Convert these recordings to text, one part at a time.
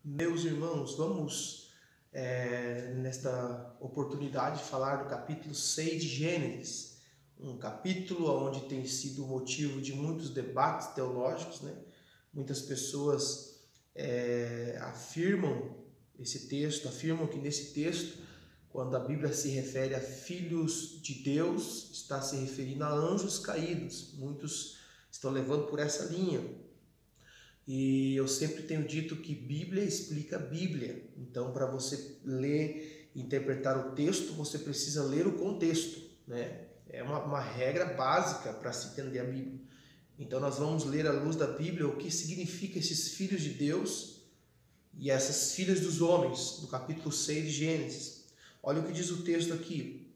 Meus irmãos, vamos nesta oportunidade falar do capítulo 6 de Gênesis, um capítulo onde tem sido motivo de muitos debates teológicos, né? Muitas pessoas afirmam afirmam que nesse texto, quando a Bíblia se refere a filhos de Deus, está se referindo a anjos caídos. Muitos estão levando por essa linha. E eu sempre tenho dito que Bíblia explica Bíblia. Então, para você ler e interpretar o texto, você precisa ler o contexto, né? É uma regra básica para se entender a Bíblia. Então, nós vamos ler à luz da Bíblia o que significa esses filhos de Deus e essas filhas dos homens, no capítulo 6 de Gênesis. Olha o que diz o texto aqui.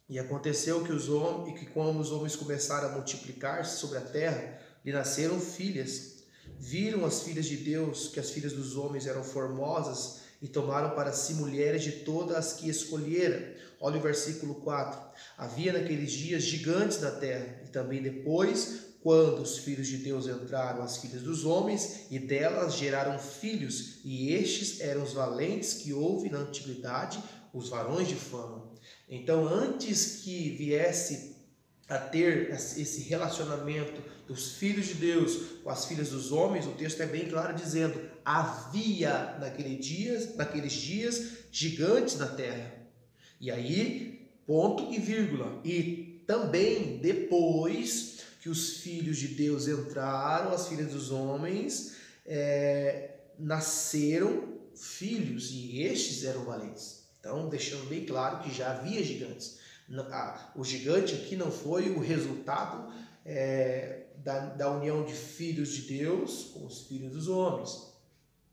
E aconteceu que quando os homens começaram a multiplicar-se sobre a terra, lhe nasceram filhas. Viram as filhas de Deus que as filhas dos homens eram formosas e tomaram para si mulheres de todas as que escolhera. Olha o versículo 4. Havia naqueles dias gigantes na terra, e também depois, quando os filhos de Deus entraram as filhas dos homens, e delas geraram filhos, e estes eram os valentes que houve na antiguidade, os varões de fama. Então, antes que viesse a ter esse relacionamento dos filhos de Deus com as filhas dos homens, o texto é bem claro dizendo: havia naqueles dias gigantes na terra. E aí, ponto e vírgula. E também depois que os filhos de Deus entraram, as filhas dos homens, nasceram filhos, e estes eram valentes. Então, deixando bem claro que já havia gigantes. O gigante aqui não foi o resultado da união de filhos de Deus com os filhos dos homens.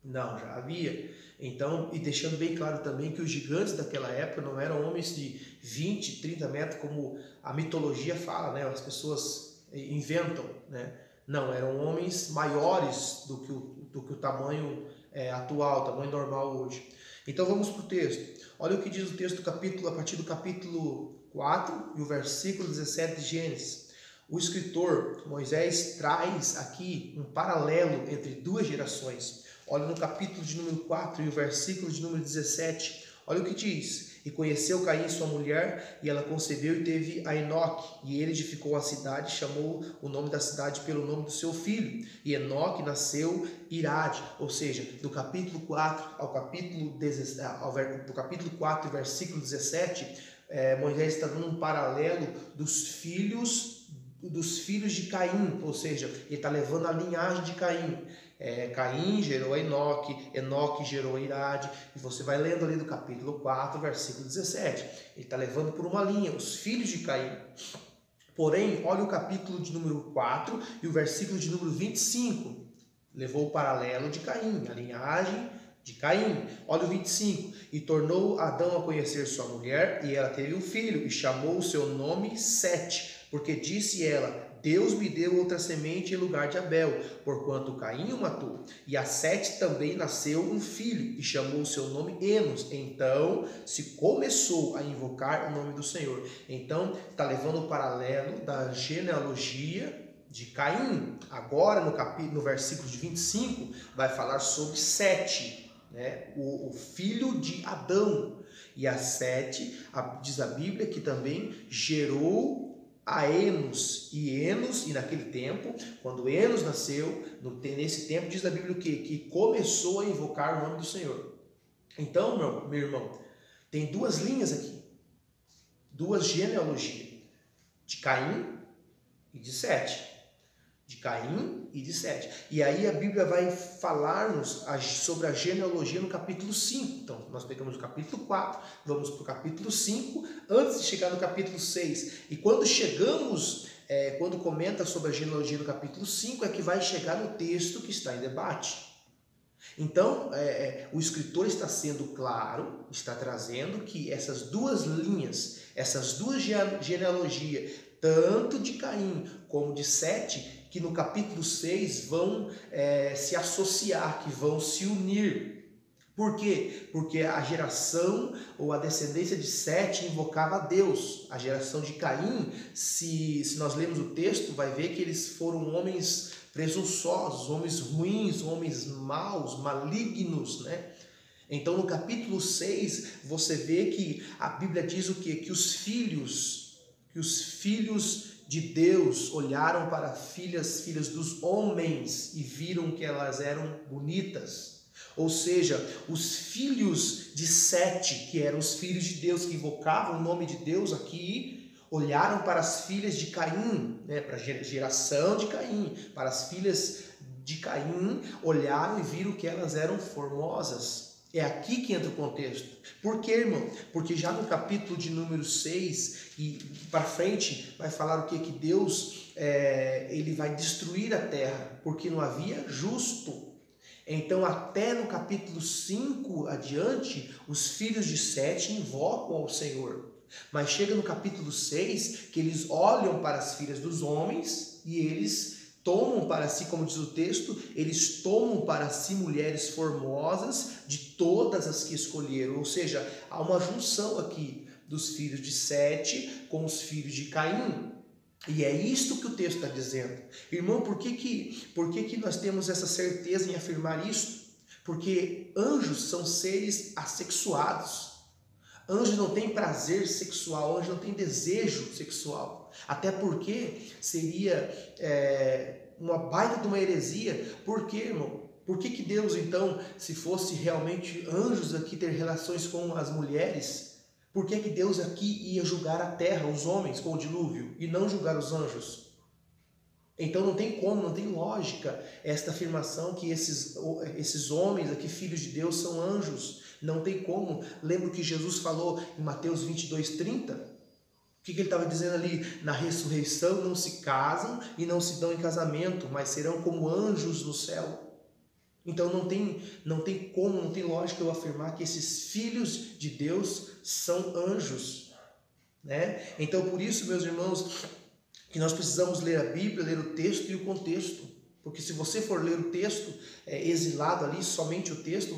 Não, já havia. Então, e deixando bem claro também que os gigantes daquela época não eram homens de 20, 30 metros, como a mitologia fala, né? As pessoas inventam, né? Não, eram homens maiores do que o tamanho atual, o tamanho normal hoje. Então vamos para o texto. Olha o que diz o texto a partir do capítulo 4 e o versículo 17 de Gênesis. O escritor Moisés traz aqui um paralelo entre duas gerações. Olha no capítulo de número 4 e o versículo de número 17. Olha o que diz. E conheceu Caim sua mulher, e ela concebeu e teve a Enoque. E ele edificou a cidade, chamou o nome da cidade pelo nome do seu filho. E Enoque nasceu Irade. Ou seja, do capítulo 4 ao capítulo 4, versículo 17, Moisés está dando um paralelo dos filhos de Caim. Ou seja, ele está levando a linhagem de Caim. Caim gerou a Enoque, Enoque gerou a Irade, e você vai lendo ali do capítulo 4, versículo 17. Ele está levando por uma linha, os filhos de Caim. Porém, olha o capítulo de número 4 e o versículo de número 25. Levou o paralelo de Caim, a linhagem de Caim. Olha o 25. E tornou Adão a conhecer sua mulher, e ela teve um filho, e chamou o seu nome Sete, porque disse ela: Deus me deu outra semente em lugar de Abel, porquanto Caim o matou. E a Sete também nasceu um filho, e chamou o seu nome Enos. Então se começou a invocar o nome do Senhor. Então está levando o paralelo da genealogia de Caim. Agora no versículo de 25 vai falar sobre Sete, né? o filho de Adão. E a Sete, diz a Bíblia, que também gerou a Enos, e naquele tempo, quando Enos nasceu, nesse tempo diz a Bíblia que começou a invocar o nome do Senhor. Então, meu irmão, tem duas linhas aqui, duas genealogias, de Caim e de Sete. De Caim e de Sete. E aí a Bíblia vai falar-nos sobre a genealogia no capítulo 5. Então, nós pegamos o capítulo 4, vamos para o capítulo 5, antes de chegar no capítulo 6. E quando chegamos, quando comenta sobre a genealogia no capítulo 5, é que vai chegar no texto que está em debate. Então, o escritor está sendo claro, está trazendo que essas duas linhas, essas duas genealogias, tanto de Caim como de Sete, que no capítulo 6 vão se associar, que vão se unir. Por quê? Porque a geração ou a descendência de Sete invocava a Deus. A geração de Caim, se nós lermos o texto, vai ver que eles foram homens presunçosos, homens ruins, homens maus, malignos, né? Então no capítulo 6, você vê que a Bíblia diz o quê? Que os filhos de Deus olharam para filhas dos homens e viram que elas eram bonitas. Ou seja, os filhos de Sete, que eram os filhos de Deus, que invocavam o nome de Deus aqui, olharam para as filhas de Caim, né, para a geração de Caim, para as filhas de Caim, olharam e viram que elas eram formosas. É aqui que entra o contexto. Por quê, irmão? Porque já no capítulo de número 6 e para frente vai falar o quê? Que Deus ele vai destruir a terra, porque não havia justo. Então, até no capítulo 5 adiante, os filhos de Sete invocam ao Senhor. Mas chega no capítulo 6, que eles olham para as filhas dos homens e eles tomam para si, como diz o texto, eles tomam para si mulheres formosas de todas as que escolheram. Ou seja, há uma junção aqui dos filhos de Sete com os filhos de Caim. E é isto que o texto está dizendo. Irmão, por que nós temos essa certeza em afirmar isso? Porque anjos são seres assexuados. Anjo não tem prazer sexual, anjo não tem desejo sexual. Até porque seria uma baita de uma heresia. Por quê, irmão? Por que Deus, então, se fosse realmente anjos aqui ter relações com as mulheres, por que Deus aqui ia julgar a terra, os homens, com o dilúvio, e não julgar os anjos? Então não tem como, não tem lógica esta afirmação que esses homens aqui, filhos de Deus, são anjos. Não tem como. Lembra que Jesus falou em Mateus 22:30? O que ele estava dizendo ali? Na ressurreição não se casam e não se dão em casamento, mas serão como anjos no céu. Então não tem como, não tem lógica eu afirmar que esses filhos de Deus são anjos, né? Então por isso, meus irmãos, que nós precisamos ler a Bíblia, ler o texto e o contexto. Porque se você for ler o texto exilado ali, somente o texto,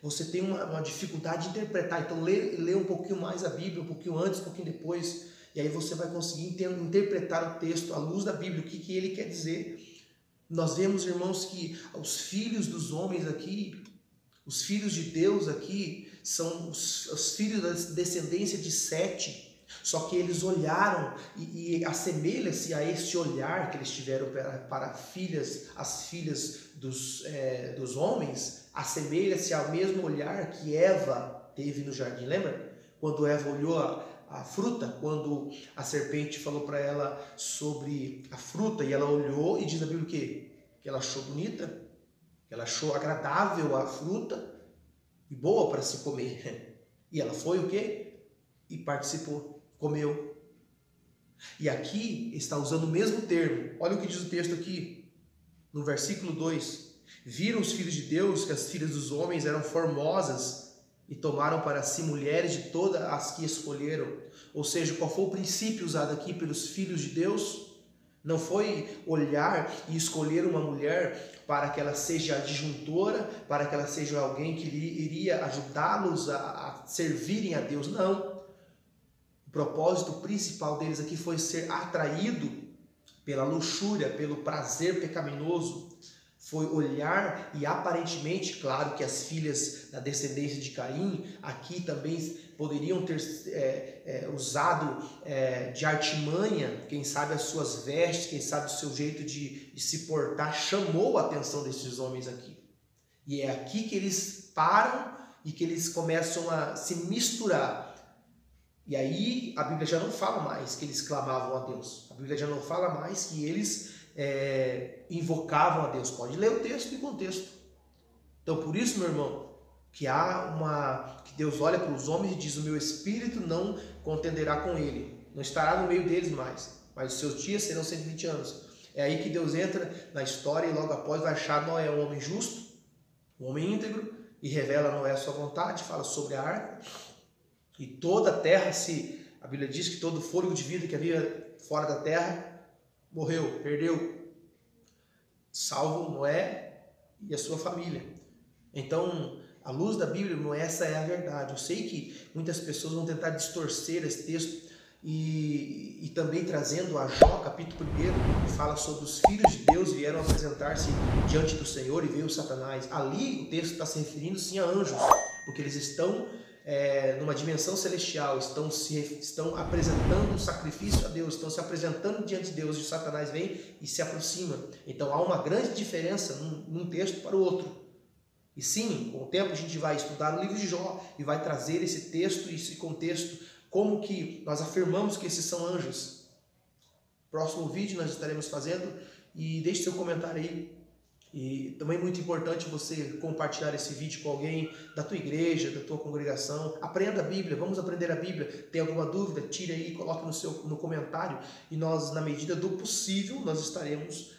você tem uma dificuldade de interpretar. Então lê um pouquinho mais a Bíblia, um pouquinho antes, um pouquinho depois, e aí você vai conseguir interpretar o texto à luz da Bíblia, o que ele quer dizer. Nós vemos, irmãos, que os filhos dos homens aqui, os filhos de Deus aqui, são os filhos da descendência de Sete. Só que eles olharam e assemelha-se a este olhar que eles tiveram para as filhas dos homens, assemelha-se ao mesmo olhar que Eva teve no jardim. Lembra? Quando Eva olhou a fruta, quando a serpente falou para ela sobre a fruta, e ela olhou e diz na Bíblia o quê? Que ela achou bonita, que ela achou agradável a fruta e boa para se comer. E ela foi o quê? E participou, comeu. E aqui está usando o mesmo termo. Olha o que diz o texto aqui, no versículo 2. Viram os filhos de Deus que as filhas dos homens eram formosas e tomaram para si mulheres de todas as que escolheram. Ou seja, qual foi o princípio usado aqui pelos filhos de Deus? Não foi olhar e escolher uma mulher para que ela seja adjuntora, para que ela seja alguém que iria ajudá-los a servirem a Deus. Não. O propósito principal deles aqui foi ser atraído pela luxúria, pelo prazer pecaminoso. Foi olhar e aparentemente, claro que as filhas da descendência de Caim aqui também poderiam ter usado de artimanha, quem sabe as suas vestes, quem sabe o seu jeito de se portar, chamou a atenção desses homens aqui. E é aqui que eles param e que eles começam a se misturar. E aí a Bíblia já não fala mais que eles clamavam a Deus. A Bíblia já não fala mais que eles invocavam a Deus. Pode ler o texto e o contexto. Então por isso, meu irmão, que Deus olha para os homens e diz: o meu espírito não contenderá com ele, não estará no meio deles mais, mas os seus dias serão 120 anos. É aí que Deus entra na história e logo após vai achar Noé um homem justo, um homem íntegro, e revela a Noé a sua vontade, fala sobre a arca, e toda a terra a Bíblia diz que todo o fôlego de vida que havia fora da terra morreu, perdeu, salvo Noé e a sua família. Então, À luz da Bíblia, irmão, essa é a verdade. Eu sei que muitas pessoas vão tentar distorcer esse texto e também trazendo a Jó, capítulo 1, que fala sobre os filhos de Deus vieram apresentar-se diante do Senhor e veio Satanás. Ali o texto está se referindo sim a anjos, porque eles estão numa dimensão celestial, estão apresentando um sacrifício a Deus, estão se apresentando diante de Deus, e Satanás vem e se aproxima. Então há uma grande diferença num texto para o outro. E sim, com o tempo a gente vai estudar o livro de Jó e vai trazer esse texto e esse contexto, como que nós afirmamos que esses são anjos. Próximo vídeo nós estaremos fazendo, e deixe seu comentário aí. E também muito importante você compartilhar esse vídeo com alguém da tua igreja, da tua congregação. Aprenda a Bíblia, vamos aprender a Bíblia. Tem alguma dúvida? Tire aí, coloque no comentário, e nós, na medida do possível, nós estaremos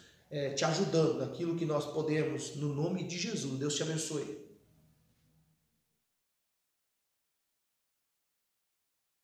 te ajudando naquilo que nós podemos, no nome de Jesus. Deus te abençoe.